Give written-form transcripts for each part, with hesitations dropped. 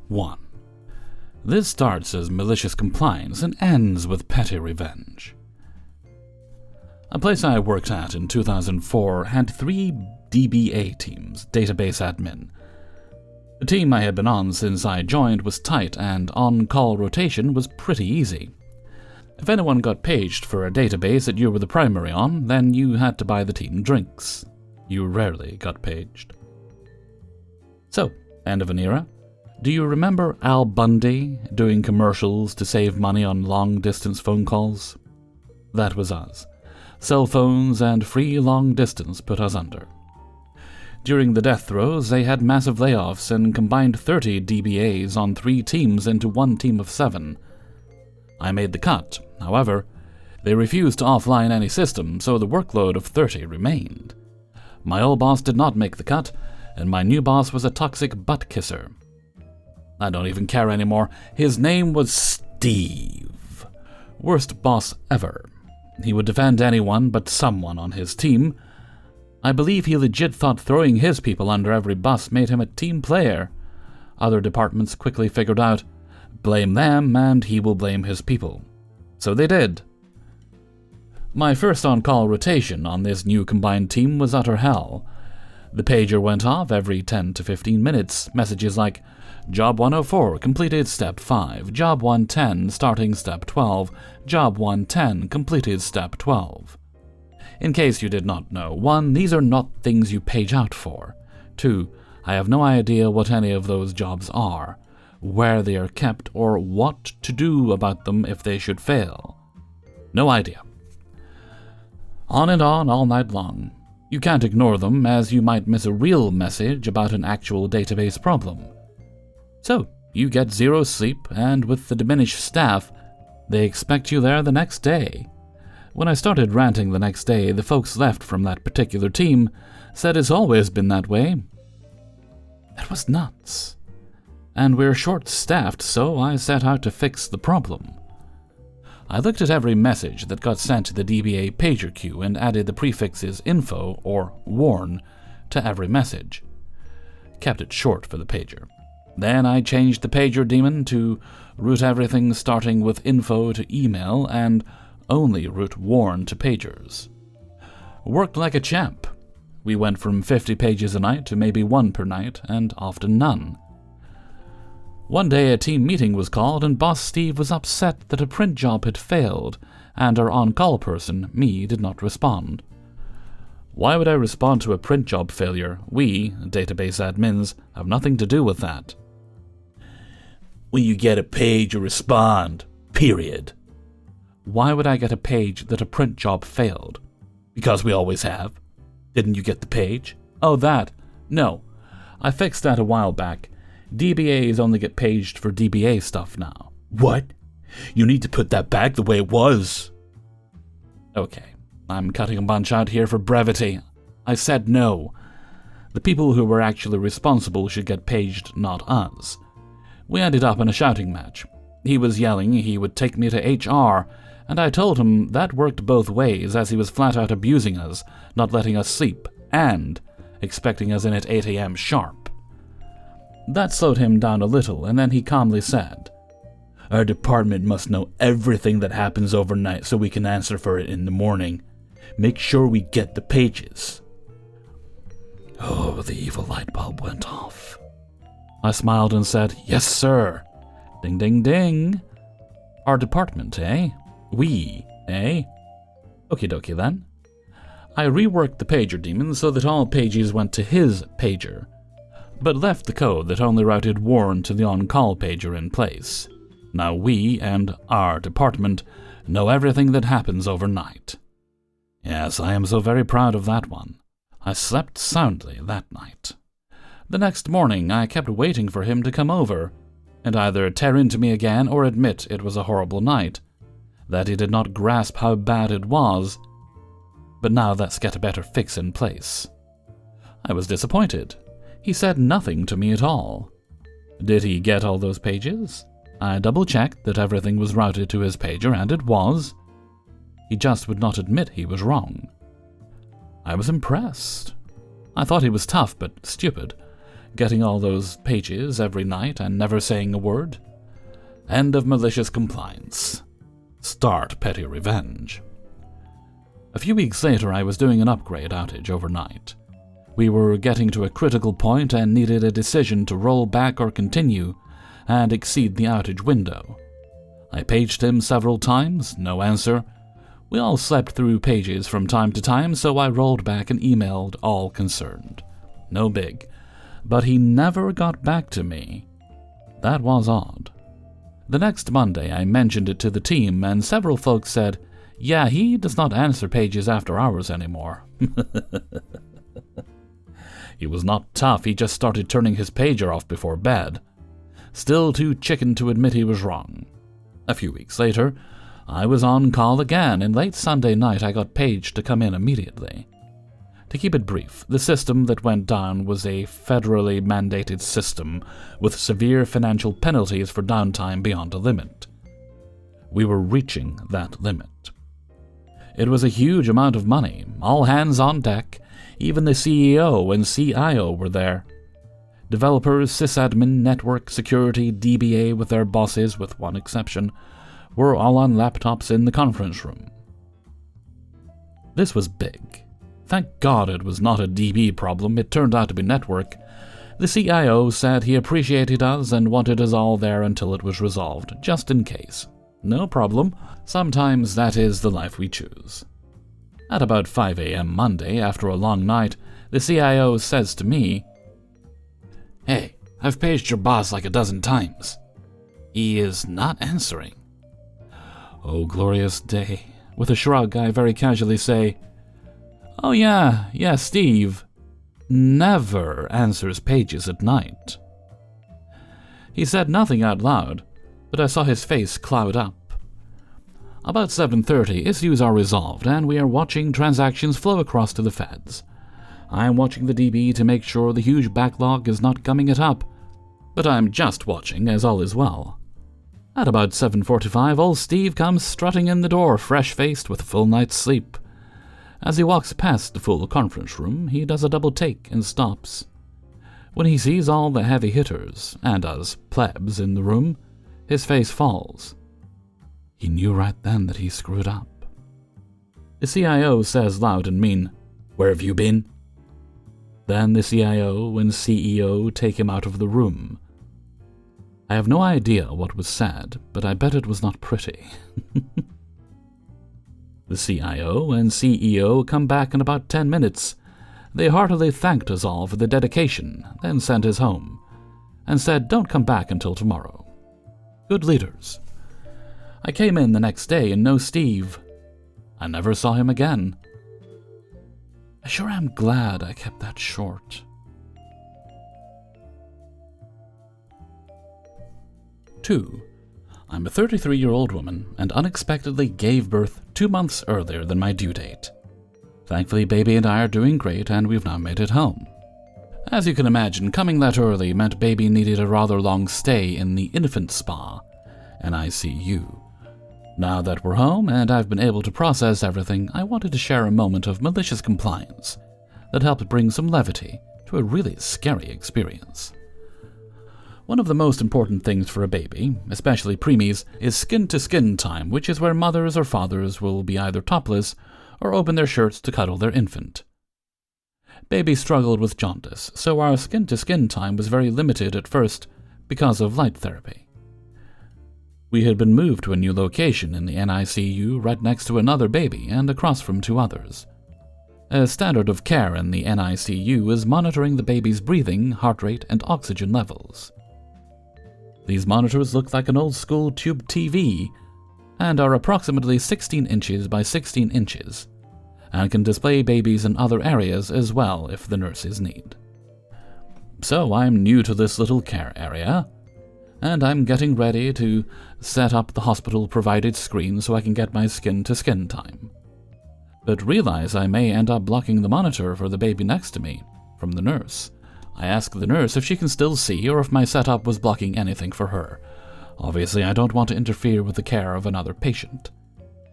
1. This starts as malicious compliance and ends with PettyRevenge. A place I worked at in 2004 had 3 DBA teams, database admin. The team I had been on since I joined was tight, and on-call rotation was pretty easy. If anyone got paged for a database that you were the primary on, then you had to buy the team drinks. You rarely got paged. So, end of an era. Do you remember Al Bundy doing commercials to save money on long-distance phone calls? That was us. Cell phones and free long-distance put us under. During the death throes, they had massive layoffs and combined 30 DBAs on 3 teams into one team of 7. I made the cut. However, they refused to offline any system, so the workload of 30 remained. My old boss did not make the cut, and my new boss was a toxic butt-kisser. I don't even care anymore. His name was Steve. Worst boss ever. He would defend anyone but someone on his team. I believe he legit thought throwing his people under every bus made him a team player. Other departments quickly figured out, blame them and he will blame his people. So they did. My first on-call rotation on this new combined team was utter hell. The pager went off every 10 to 15 minutes, messages like, Job 104, completed step 5, Job 110, starting step 12, Job 110, completed step 12. In case you did not know, 1. These are not things you page out for. 2. I have no idea what any of those jobs are, where they are kept, or what to do about them if they should fail. No idea. On and on all night long. You can't ignore them, as you might miss a real message about an actual database problem. So, you get 0 sleep, and with the diminished staff, they expect you there the next day. When I started ranting the next day, the folks left from that particular team said it's always been that way. That was nuts. And we're short-staffed, so I set out to fix the problem. I looked at every message that got sent to the DBA pager queue and added the prefixes info or warn to every message. Kept it short for the pager. Then I changed the pager daemon to route everything starting with info to email and only route warn to pagers. Worked like a champ. We went from 50 pages a night to maybe 1 per night, and often none. One day a team meeting was called, and Boss Steve was upset that a print job had failed, and our on-call person, me, did not respond. Why would I respond to a print job failure? We, database admins, have nothing to do with that. When you get a page, you respond. Period. Why would I get a page that a print job failed? Because we always have. Didn't you get the page? Oh, that. No. I fixed that a while back. DBAs only get paged for DBA stuff now. What? You need to put that back the way it was. Okay, I'm cutting a bunch out here for brevity. I said no. The people who were actually responsible should get paged, not us. We ended up in a shouting match. He was yelling he would take me to HR, and I told him that worked both ways, as he was flat out abusing us, not letting us sleep, and expecting us in at 8 a.m. sharp. That slowed him down a little, and then he calmly said, Our department must know everything that happens overnight so we can answer for it in the morning. Make sure we get the pages. Oh, the evil light bulb went off. I smiled and said, Yes, sir. Ding, ding, ding. Our department, eh? We, eh? Okie dokie then. I reworked the pager daemon so that all pages went to his pager, but left the code that only routed warn to the on-call pager in place. Now we and our department know everything that happens overnight. Yes, I am so very proud of that one. I slept soundly that night. The next morning I kept waiting for him to come over, and either tear into me again or admit it was a horrible night, that he did not grasp how bad it was, but now let's get a better fix in place. I was disappointed. He said nothing to me at all. Did he get all those pages? I double-checked that everything was routed to his pager, and it was. He just would not admit he was wrong. I was impressed. I thought he was tough but stupid. getting all those pages every night and never saying a word. End of malicious compliance. Start PettyRevenge. A few weeks later, I was doing an upgrade outage overnight. We were getting to a critical point and needed a decision to roll back or continue and exceed the outage window. I paged him several times, no answer. We all slept through pages from time to time, so I rolled back and emailed all concerned. No big. But he never got back to me. That was odd. The next Monday, I mentioned it to the team, and several folks said, "Yeah, he does not answer pages after hours anymore." He was not tough, he just started turning his pager off before bed. Still too chicken to admit he was wrong. A few weeks later, I was on call again, and late Sunday night I got paged to come in immediately. To keep it brief, the system that went down was a federally mandated system with severe financial penalties for downtime beyond a limit. We were reaching that limit. It was a huge amount of money, all hands on deck. Even the CEO and CIO were there. Developers, sysadmin, network, security, DBA with their bosses, with one exception, were all on laptops in the conference room. This was big. Thank God it was not a DB problem, it turned out to be network. The CIO said he appreciated us and wanted us all there until it was resolved, just in case. No problem, sometimes that is the life we choose. At about 5 a.m. Monday, after a long night, the CIO says to me, "Hey, I've paged your boss like a dozen times. He is not answering." Oh, glorious day. With a shrug, I very casually say, "Oh yeah, Steve never answers pages at night." He said nothing out loud, but I saw his face cloud up. About 7:30, issues are resolved, and we are watching transactions flow across to the feds. I am watching the DB to make sure the huge backlog is not gumming it up, but I am just watching, as all is well. At about 7:45, old Steve comes strutting in the door, fresh-faced with a full night's sleep. As he walks past the full conference room, he does a double take and stops. When he sees all the heavy hitters, and us plebs in the room, his face falls. He knew right then that he screwed up. The CIO says loud and mean, "Where have you been?" Then the CIO and CEO take him out of the room. I have no idea what was said, but I bet it was not pretty. The CIO and CEO come back in about 10 minutes. They heartily thanked us all for the dedication, then sent us home, and said don't come back until tomorrow. Good leaders. I came in the next day and no Steve. I never saw him again. I sure am glad I kept that short. 2. I'm a 33-year-old woman and unexpectedly gave birth 2 months earlier than my due date. Thankfully, baby and I are doing great and we've now made it home. As you can imagine, coming that early meant baby needed a rather long stay in the infant spa, NICU. Now that we're home and I've been able to process everything, I wanted to share a moment of malicious compliance that helped bring some levity to a really scary experience. One of the most important things for a baby, especially preemies, is skin-to-skin time, which is where mothers or fathers will be either topless or open their shirts to cuddle their infant. Baby struggled with jaundice, so our skin-to-skin time was very limited at first because of light therapy. We had been moved to a new location in the NICU right next to another baby and across from 2 others. A standard of care in the NICU is monitoring the baby's breathing, heart rate, and oxygen levels. These monitors look like an old-school tube TV and are approximately 16 inches by 16 inches and can display babies in other areas as well if the nurses need. So I'm new to this little care area, and I'm getting ready to set up the hospital-provided screen so I can get my skin-to-skin time. But realize I may end up blocking the monitor for the baby next to me from the nurse. I ask the nurse if she can still see or if my setup was blocking anything for her. Obviously, I don't want to interfere with the care of another patient.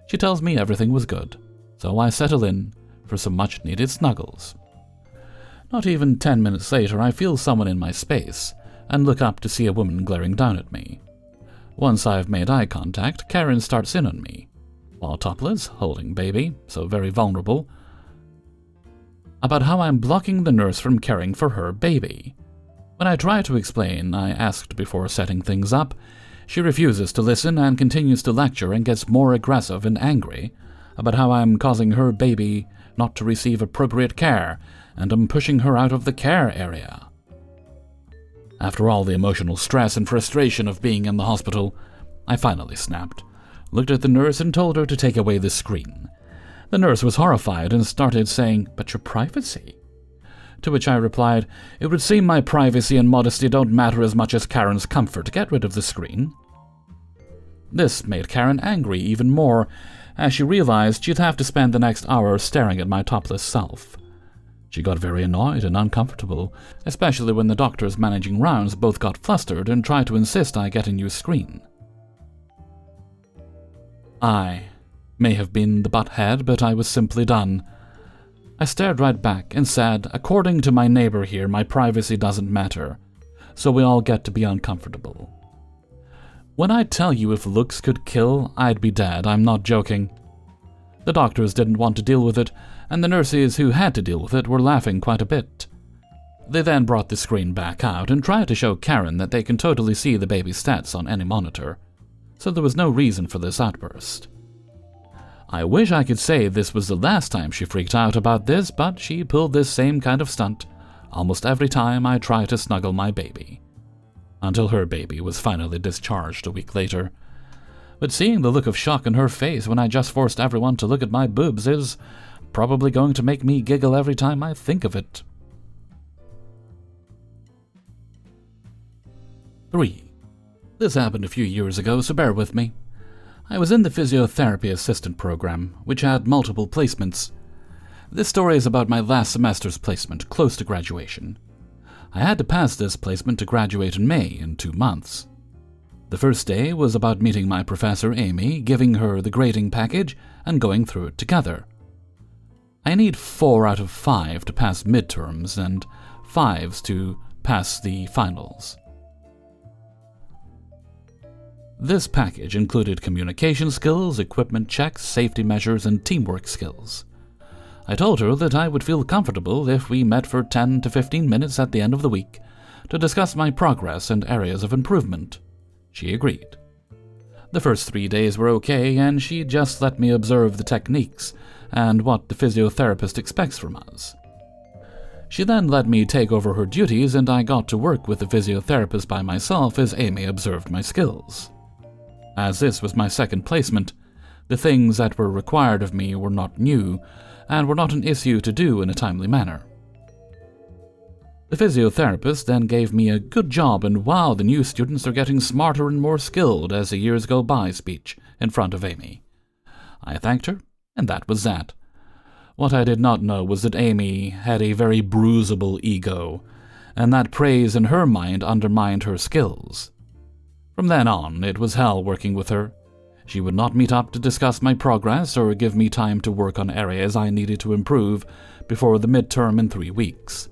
She tells me everything was good, so I settle in for some much-needed snuggles. Not even 10 minutes later, I feel someone in my space and look up to see a woman glaring down at me. Once I've made eye contact, Karen starts in on me, while topless, holding baby, so very vulnerable, about how I'm blocking the nurse from caring for her baby. When I try to explain I asked before setting things up, she refuses to listen and continues to lecture and gets more aggressive and angry about how I'm causing her baby not to receive appropriate care and I'm pushing her out of the care area. After all the emotional stress and frustration of being in the hospital, I finally snapped, looked at the nurse and told her to take away the screen. The nurse was horrified and started saying, "But your privacy?" To which I replied, "It would seem my privacy and modesty don't matter as much as Karen's comfort. Get rid of the screen." This made Karen angry even more, as she realized she'd have to spend the next hour staring at my topless self. She got very annoyed and uncomfortable, especially when the doctors managing rounds both got flustered and tried to insist I get a new screen. I may have been the butthead, but I was simply done. I stared right back and said, "According to my neighbor here, my privacy doesn't matter, so we all get to be uncomfortable. When I tell you if looks could kill, I'd be dead, I'm not joking." The doctors didn't want to deal with it, and the nurses who had to deal with it were laughing quite a bit. They then brought the screen back out and tried to show Karen that they can totally see the baby's stats on any monitor, so there was no reason for this outburst. I wish I could say this was the last time she freaked out about this, but she pulled this same kind of stunt almost every time I tried to snuggle my baby, until her baby was finally discharged a week later. But seeing the look of shock in her face when I just forced everyone to look at my boobs is probably going to make me giggle every time I think of it. 3. This happened a few years ago, so bear with me. I was in the physiotherapy assistant program, which had multiple placements. This story is about my last semester's placement, close to graduation. I had to pass this placement to graduate in May, in 2 months. The first day was about meeting my professor, Amy, giving her the grading package, and going through it together. I need 4 out of 5 to pass midterms, and 5s to pass the finals. This package included communication skills, equipment checks, safety measures, and teamwork skills. I told her that I would feel comfortable if we met for 10 to 15 minutes at the end of the week to discuss my progress and areas of improvement. She agreed. The first 3 days were okay, and she just let me observe the techniques and what the physiotherapist expects from us. She then let me take over her duties, and I got to work with the physiotherapist by myself as Amy observed my skills. As this was my second placement, the things that were required of me were not new, and were not an issue to do in a timely manner. The physiotherapist then gave me a "good job" and "wow, the new students are getting smarter and more skilled as the years go by" speech in front of Amy. I thanked her, and that was that. What I did not know was that Amy had a very bruisable ego, and that praise in her mind undermined her skills. From then on, it was hell working with her. She would not meet up to discuss my progress or give me time to work on areas I needed to improve before the midterm in 3 weeks.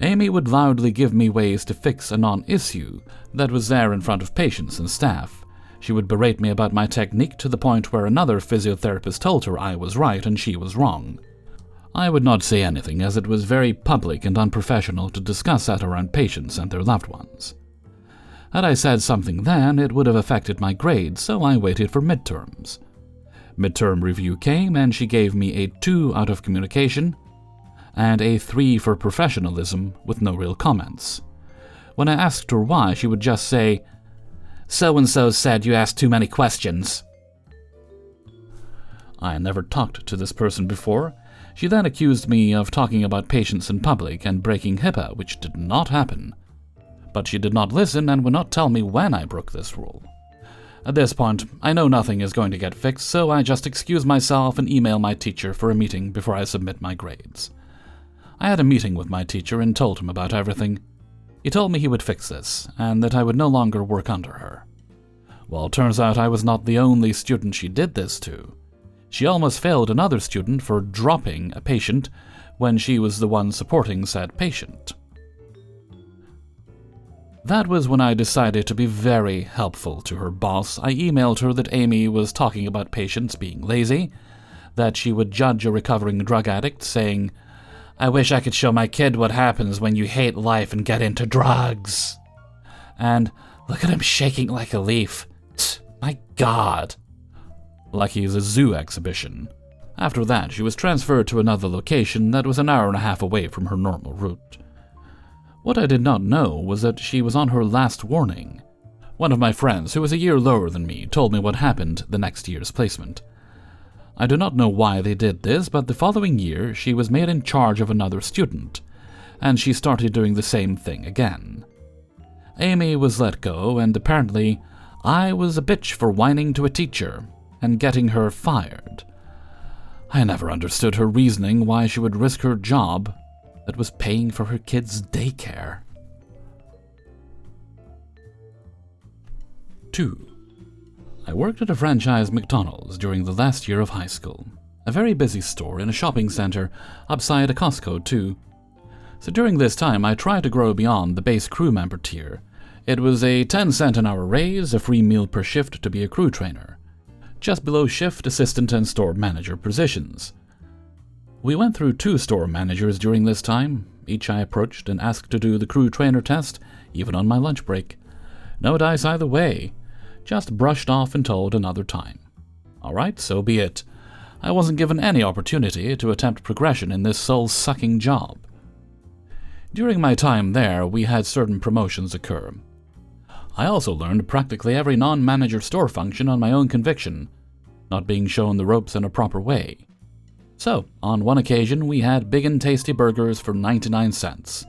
Amy would loudly give me ways to fix a non-issue that was there in front of patients and staff. She would berate me about my technique to the point where another physiotherapist told her I was right and she was wrong. I would not say anything, as it was very public and unprofessional to discuss that around patients and their loved ones. Had I said something then, it would have affected my grades, so I waited for midterms. Midterm review came, and she gave me a 2 out of communication and a 3 for professionalism, with no real comments. When I asked her why, she would just say, "So-and-so said you asked too many questions." I never talked to this person before. She then accused me of talking about patients in public and breaking HIPAA, which did not happen. But she did not listen and would not tell me when I broke this rule. At this point, I know nothing is going to get fixed, so I just excuse myself and email my teacher for a meeting before I submit my grades. I had a meeting with my teacher and told him about everything. He told me he would fix this, and that I would no longer work under her. Well, it turns out I was not the only student she did this to. She almost failed another student for dropping a patient when she was the one supporting said patient. That was when I decided to be very helpful to her boss. I emailed her that Amy was talking about patients being lazy, that she would judge a recovering drug addict, saying, "I wish I could show my kid what happens when you hate life and get into drugs." And, "Look at him shaking like a leaf. Tch, my God." Like he's a zoo exhibition. After that, she was transferred to another location that was an hour and a half away from her normal route. What I did not know was that she was on her last warning. One of my friends, who was a year lower than me, told me what happened the next year's placement. I do not know why they did this, but the following year she was made in charge of another student, and she started doing the same thing again. Amy was let go, and apparently I was a bitch for whining to a teacher and getting her fired. I never understood her reasoning why she would risk her job that was paying for her kids' daycare. 2. I worked at a franchise McDonald's during the last year of high school. A very busy store in a shopping center upside a Costco too. So during this time I tried to grow beyond the base crew member tier. It was a 10-cent an hour raise, a free meal per shift to be a crew trainer, just below shift assistant and store manager positions. We went through 2 store managers during this time. Each I approached and asked to do the crew trainer test, even on my lunch break. No dice either way, just brushed off and told another time. Alright, so be it. I wasn't given any opportunity to attempt progression in this soul-sucking job. During my time there, we had certain promotions occur. I also learned practically every non-manager store function on my own conviction, not being shown the ropes in a proper way. So, on one occasion, we had big and tasty burgers for 99 cents.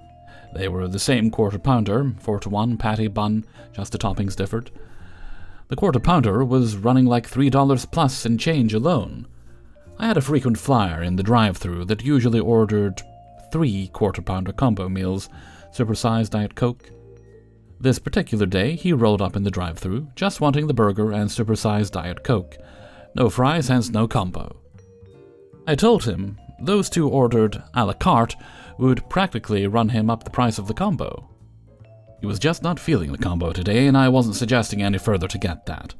They were the same quarter pounder, 4-to-1 patty bun, just the toppings differed. The quarter pounder was running like $3 plus in change alone. I had a frequent flyer in the drive-thru that usually ordered 3 quarter pounder combo meals, supersized Diet Coke. This particular day, he rolled up in the drive-thru, just wanting the burger and supersized Diet Coke. No fries, hence no combo. I told him those 2 ordered a la carte would practically run him up the price of the combo. He was just not feeling the combo today, and I wasn't suggesting any further to get that.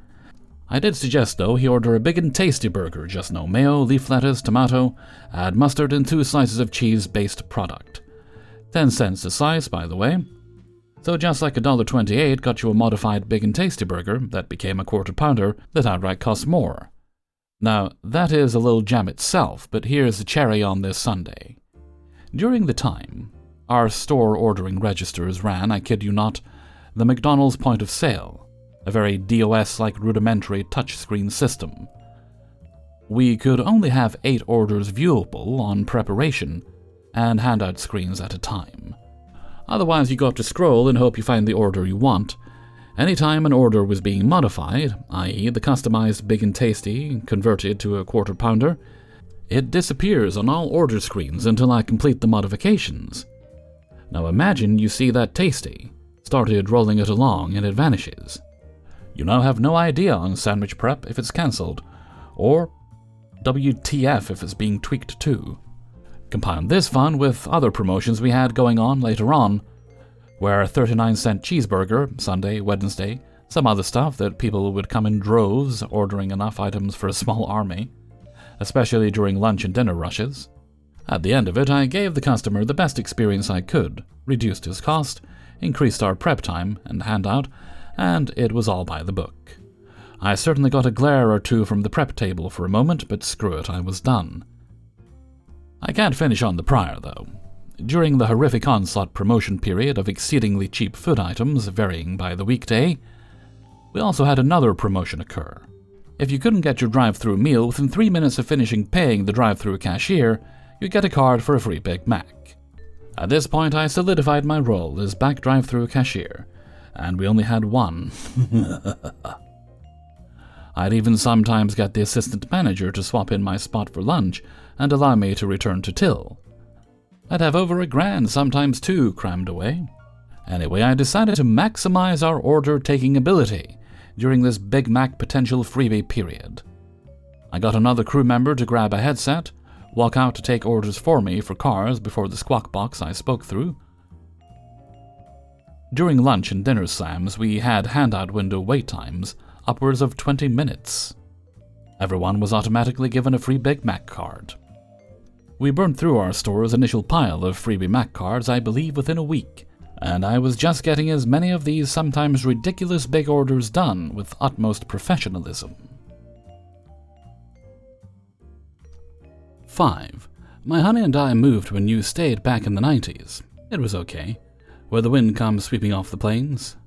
I did suggest, though, he order a big and tasty burger, just no mayo, leaf lettuce, tomato, add mustard, and 2 slices of cheese-based product. 10 cents a slice, by the way. So just like $1.28 got you a modified big and tasty burger that became a quarter pounder that outright cost more. Now, that is a little gem itself, but here's the cherry on this sundae. During the time, our store ordering registers ran, I kid you not, the McDonald's point of sale, a very DOS-like rudimentary touchscreen system. We could only have 8 orders viewable on preparation and handout screens at a time. Otherwise, you got to scroll and hope you find the order you want. Anytime an order was being modified, i.e. the customized big and tasty converted to a quarter pounder, it disappears on all order screens until I complete the modifications. Now imagine you see that tasty, started rolling it along and it vanishes. You now have no idea on sandwich prep if it's cancelled, or WTF if it's being tweaked too. Compound this fun with other promotions we had going on later on, where a 39-cent cheeseburger, Sunday, Wednesday, some other stuff that people would come in droves ordering enough items for a small army, especially during lunch and dinner rushes. At the end of it, I gave the customer the best experience I could, reduced his cost, increased our prep time and handout, and it was all by the book. I certainly got a glare or 2 from the prep table for a moment, but screw it, I was done. I can't finish on the prior, though. During the horrific onslaught promotion period of exceedingly cheap food items, varying by the weekday, we also had another promotion occur. If you couldn't get your drive-thru meal within 3 minutes of finishing paying the drive-thru cashier, you'd get a card for a free Big Mac. At this point, I solidified my role as back drive-thru cashier, and we only had one. I'd even sometimes get the assistant manager to swap in my spot for lunch and allow me to return to till. I'd have over $1,000, sometimes 2, crammed away. Anyway, I decided to maximize our order-taking ability during this Big Mac potential freebie period. I got another crew member to grab a headset, walk out to take orders for me for cars before the squawk box I spoke through. During lunch and dinner slams, we had handout window wait times, upwards of 20 minutes. Everyone was automatically given a free Big Mac card. We burned through our store's initial pile of freebie Mac cards, I believe, within a week, and I was just getting as many of these sometimes ridiculous big orders done with utmost professionalism. 5. My honey and I moved to a new state back in the 90s. It was okay, where the wind comes sweeping off the plains.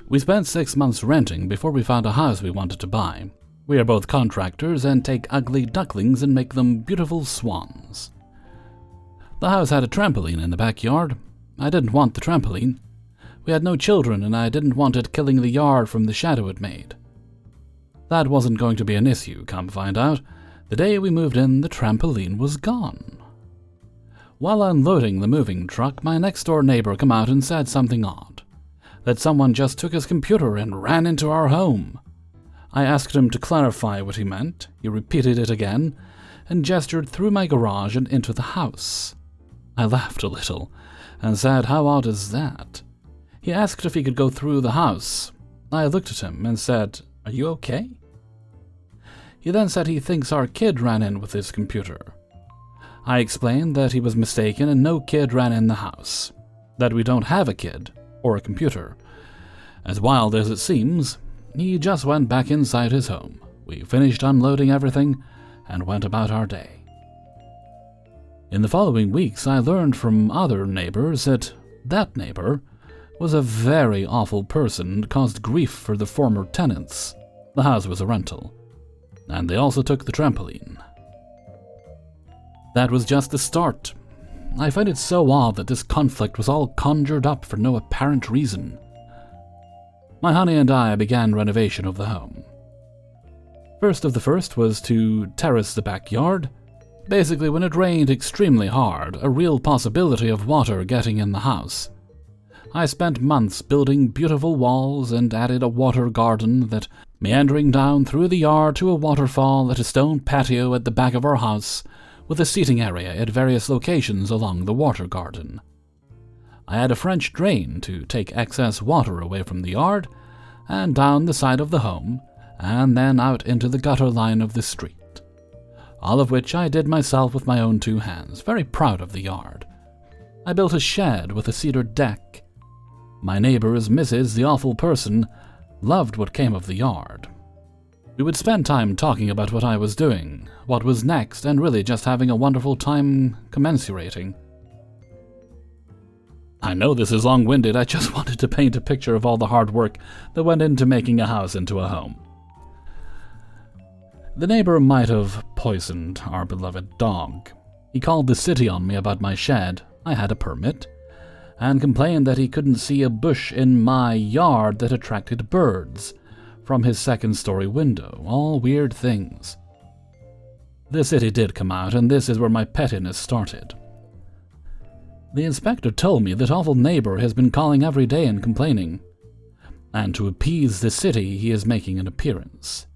We spent 6 months renting before we found a house we wanted to buy. We are both contractors and take ugly ducklings and make them beautiful swans. The house had a trampoline in the backyard. I didn't want the trampoline. We had no children and I didn't want it killing the yard from the shadow it made. That wasn't going to be an issue, come find out. The day we moved in, the trampoline was gone. While unloading the moving truck, my next-door neighbor came out and said something odd. That someone just took his computer and ran into our home. I asked him to clarify what he meant. He repeated it again and gestured through my garage and into the house. I laughed a little and said, "How odd is that?" He asked if he could go through the house. I looked at him and said, "Are you okay?" He then said he thinks our kid ran in with his computer. I explained that he was mistaken and no kid ran in the house, that we don't have a kid or a computer. As wild as it seems, he just went back inside his home. We finished unloading everything and went about our day. In the following weeks, I learned from other neighbors that neighbor was a very awful person and caused grief for the former tenants. The house was a rental, and they also took the trampoline. That was just the start. I find it so odd that this conflict was all conjured up for no apparent reason. My honey and I began renovation of the home. First of the first was to terrace the backyard. Basically, when it rained extremely hard, a real possibility of water getting in the house. I spent months building beautiful walls and added a water garden that meandering down through the yard to a waterfall at a stone patio at the back of our house, with a seating area at various locations along the water garden. I had a French drain to take excess water away from the yard and down the side of the home, and then out into the gutter line of the street. All of which I did myself with my own 2 hands, very proud of the yard. I built a shed with a cedar deck. My neighbors, Mrs. the awful person, loved what came of the yard. We would spend time talking about what I was doing, what was next, and really just having a wonderful time commensurating. I know this is long-winded, I just wanted to paint a picture of all the hard work that went into making a house into a home. The neighbor might have poisoned our beloved dog. He called the city on me about my shed, I had a permit, and complained that he couldn't see a bush in my yard that attracted birds from his second-story window, all weird things. The city did come out, and this is where my pettiness started. The inspector told me that awful neighbor has been calling every day and complaining, and to appease the city he is making an appearance.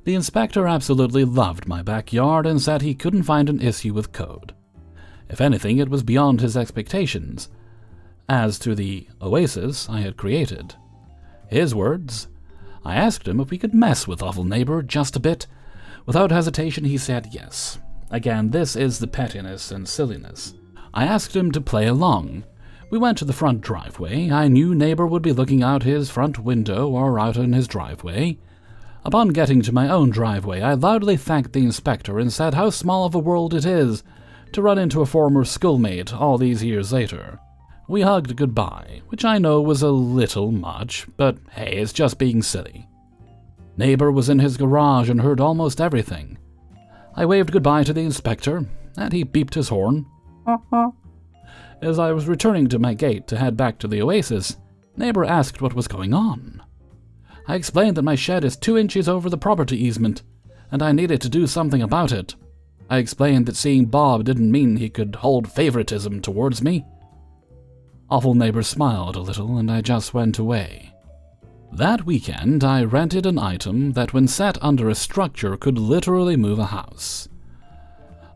The inspector absolutely loved my backyard and said he couldn't find an issue with code. If anything, it was beyond his expectations. As to the oasis I had created, his words, I asked him if we could mess with awful neighbor just a bit. Without hesitation, he said yes. Again, this is the pettiness and silliness. I asked him to play along. We went to the front driveway. I knew neighbor would be looking out his front window or out in his driveway. Upon getting to my own driveway, I loudly thanked the inspector and said how small of a world it is to run into a former schoolmate all these years later. We hugged goodbye, which I know was a little much, but hey, it's just being silly. Neighbor was in his garage and heard almost everything. I waved goodbye to the inspector, and he beeped his horn. As I was returning to my gate to head back to the oasis, neighbor asked what was going on. I explained that my shed is 2 inches over the property easement, and I needed to do something about it. I explained that seeing Bob didn't mean he could hold favoritism towards me. Awful neighbor smiled a little, and I just went away. That weekend, I rented an item that when set under a structure could literally move a house.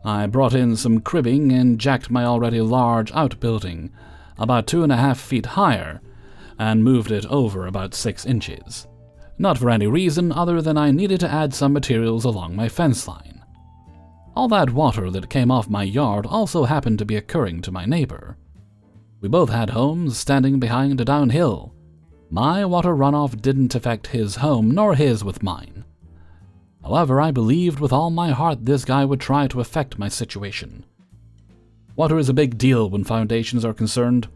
I brought in some cribbing and jacked my already large outbuilding about 2.5 feet higher and moved it over about 6 inches. Not for any reason other than I needed to add some materials along my fence line. All that water that came off my yard also happened to be occurring to my neighbor. We both had homes standing behind a downhill. My water runoff didn't affect his home nor his with mine. However, I believed with all my heart this guy would try to affect my situation. Water is a big deal when foundations are concerned.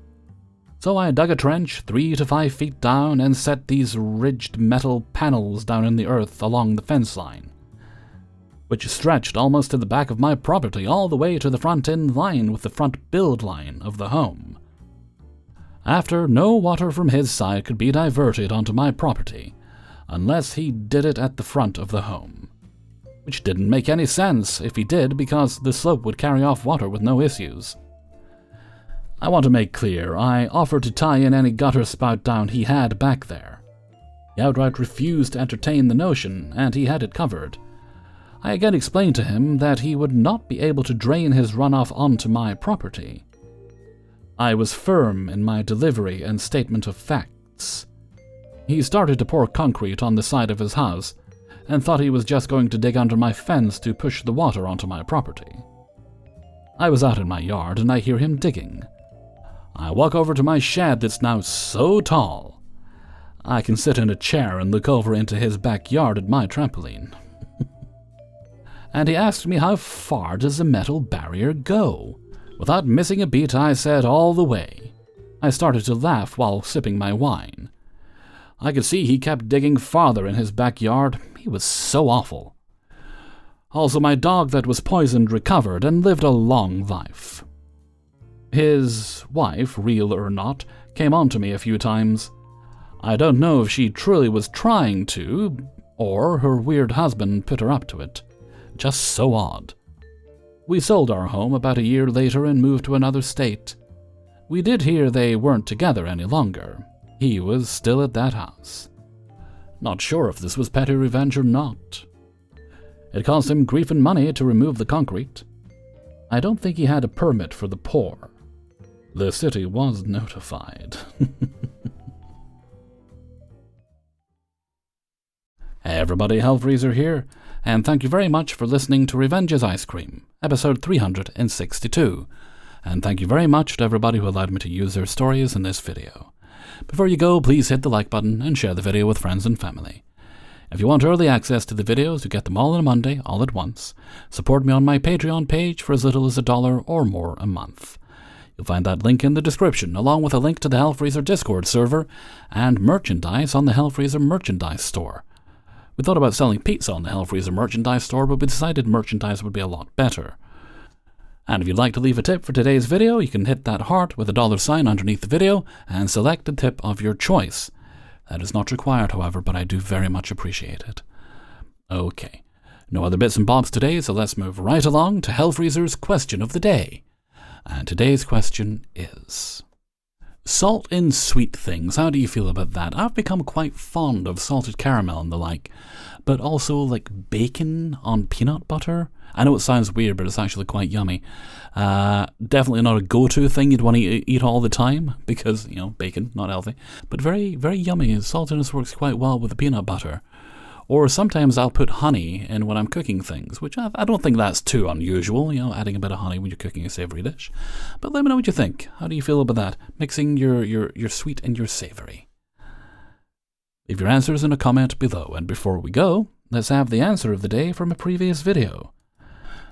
So I dug a trench 3 to 5 feet down and set these ridged metal panels down in the earth along the fence line, which stretched almost to the back of my property all the way to the front end line with the front build line of the home. After, no water from his side could be diverted onto my property, unless he did it at the front of the home, which didn't make any sense if he did because the slope would carry off water with no issues. I want to make clear, I offered to tie in any gutter spout down he had back there. He outright refused to entertain the notion, and he had it covered. I again explained to him that he would not be able to drain his runoff onto my property. I was firm in my delivery and statement of facts. He started to pour concrete on the side of his house, and thought he was just going to dig under my fence to push the water onto my property. I was out in my yard, and I hear him digging. I walk over to my shed that's now so tall, I can sit in a chair and look over into his backyard at my trampoline. And he asked me how far does the metal barrier go? Without missing a beat, I said all the way. I started to laugh while sipping my wine. I could see he kept digging farther in his backyard. He was so awful. Also, my dog that was poisoned recovered and lived a long life. His wife, real or not, came on to me a few times. I don't know if she truly was trying to, or her weird husband put her up to it. Just so odd. We sold our home about a year later and moved to another state. We did hear they weren't together any longer. He was still at that house. Not sure if this was petty revenge or not. It cost him grief and money to remove the concrete. I don't think he had a permit for the pour. The city was notified. Hey everybody, Hellfreezer here, and thank you very much for listening to Revenge's Ice Cream, episode 362. And thank you very much to everybody who allowed me to use their stories in this video. Before you go, please hit the like button and share the video with friends and family. If you want early access to the videos, you get them all on a Monday, all at once. Support me on my Patreon page for as little as $1 or more a month. You'll find that link in the description, along with a link to the Hellfreezer Discord server and merchandise on the Hellfreezer merchandise store. We thought about selling pizza on the Hellfreezer merchandise store, but we decided merchandise would be a lot better. And if you'd like to leave a tip for today's video, you can hit that heart with a $sign underneath the video and select a tip of your choice. That is not required, however, but I do very much appreciate it. Okay, no other bits and bobs today, so let's move right along to Hellfreezer's question of the day. And today's question is: salt in sweet things, how do you feel about that? I've become quite fond of salted caramel and the like, but also like bacon on peanut butter. I know it sounds weird, but it's actually quite yummy. Definitely not a go-to thing you'd want to eat all the time, because, you know, bacon, not healthy. But very, very yummy. Saltiness works quite well with the peanut butter. Or sometimes I'll put honey in when I'm cooking things, which I don't think that's too unusual, you know, adding a bit of honey when you're cooking a savory dish. But let me know what you think. How do you feel about that? Mixing your sweet and your savory. Leave your answers in a comment below. And before we go, let's have the answer of the day from a previous video.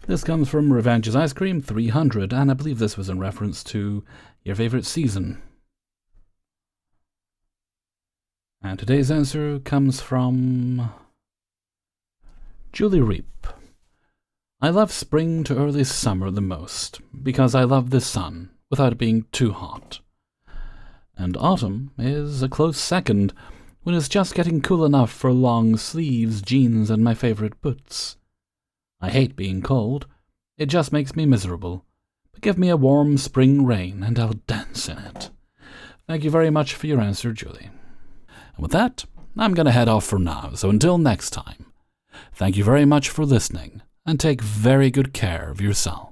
This comes from Revenge's Ice Cream 300, and I believe this was in reference to your favorite season. And today's answer comes from Julie Reap. I love spring to early summer the most, because I love the sun, without it being too hot. And autumn is a close second, when it's just getting cool enough for long sleeves, jeans, and my favorite boots. I hate being cold. It just makes me miserable. But give me a warm spring rain, and I'll dance in it. Thank you very much for your answer, Julie. And with that, I'm going to head off for now, so until next time, thank you very much for listening, and take very good care of yourself.